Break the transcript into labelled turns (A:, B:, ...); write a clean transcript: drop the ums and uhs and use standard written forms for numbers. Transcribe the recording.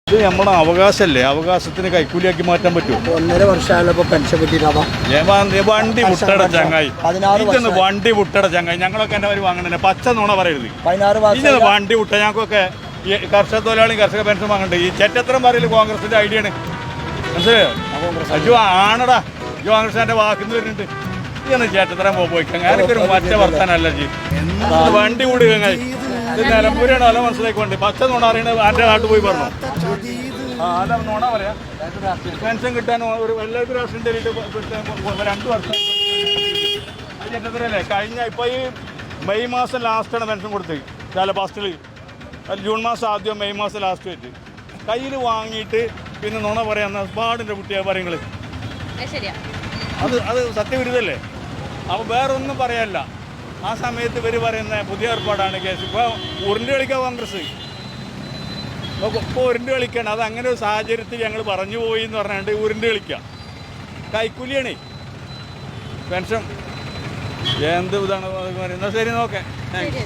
A: ഇത് നമ്മുടെ അവകാശമല്ലേ, അവകാശത്തിന് കൈക്കൂലിയാക്കി മാറ്റാൻ പറ്റുമോ?
B: 1.5 വർഷമായല്ലോ പെൻഷൻ കിട്ടിയിട്ടാവാം.
A: വണ്ടി വിട്ടട ചങ്ങായി, ഇതൊന്ന് വണ്ടി വിട്ടട ചങ്ങായി. ഞങ്ങളൊക്കെ എൻ്റെ ഒരു വാങ്ങണേ പച്ച നുണ പറയരുത്.
B: 16
A: ഇതൊന്ന് വണ്ടി വിട്ട ഞങ്ങൾക്കൊക്കെ ഈ കർഷക തൊഴിലാളി കർഷക പെൻഷൻ വാങ്ങണ്ടേ. ഈ ചെറ്റത്രം പറയല് കോൺഗ്രസിന്റെ ഐഡിയ ആണ്, മനസ്സിലായോ? അജു ആണടാ, അജു കോൺഗ്രസിന്റെ വാക്കിന്ന് വരുന്നുണ്ട്. ഇതൊന്ന് ചേട്ടത്തരം പോയിക്കാം. ഞാനൊക്കെ ഒരു മറ്റേ വർത്താനല്ല ജി. വണ്ടി വിടുക ചങ്ങായി. ഇത് നിലമ്പൂരാണ്, അല്ല മനസ്സിലാക്കിക്കൊണ്ട്. പച്ച നുണ അറിയണത് എൻ്റെ നാട്ടിൽ പോയി പറഞ്ഞു. അല്ല നുണ പറയാം. പെൻഷൻ കിട്ടാൻ ഒരു എല്ലാവർക്കും രാഷ്ട്രീയം തരിയിട്ട് 2 വർഷം അത് ചേട്ടത്തരല്ലേ. കഴിഞ്ഞ ഇപ്പോൾ ഈ മെയ് മാസം ലാസ്റ്റാണ് പെൻഷൻ കൊടുത്തത്. ചില ഫസ്റ്റിൽ ജൂൺ മാസം ആദ്യം മെയ് മാസം ലാസ്റ്റ് വെച്ച് കയ്യിൽ വാങ്ങിയിട്ട് പിന്നെ നുണ പറയാന്ന പാടിൻ്റെ കുട്ടിയാ പറയുങ്ങൾ. അത് സത്യവിരുദ്ധല്ലേ? അപ്പോൾ വേറെ ഒന്നും പറയാനില്ല. ആ സമയത്ത് ഇവർ പറയുന്ന പുതിയ ഏർപ്പാടാണ് കേസ്. ഇപ്പോൾ ഉരുണ്ട് കളിക്കുക കോൺഗ്രസ്, ഇപ്പോൾ ഉരുണ്ട് കളിക്കുകയാണ്. അത് അങ്ങനെ ഒരു സാഹചര്യത്തിൽ ഞങ്ങൾ പറഞ്ഞു പോയി എന്ന് പറഞ്ഞാണ്ട് ഉരുണ്ട് കളിക്കുക. കൈക്കൂലിയാണേ പെൻഷൻ. എന്ത് ഇതാണ് പറയുന്നത്. ശരി, നോക്കേ. Thank you.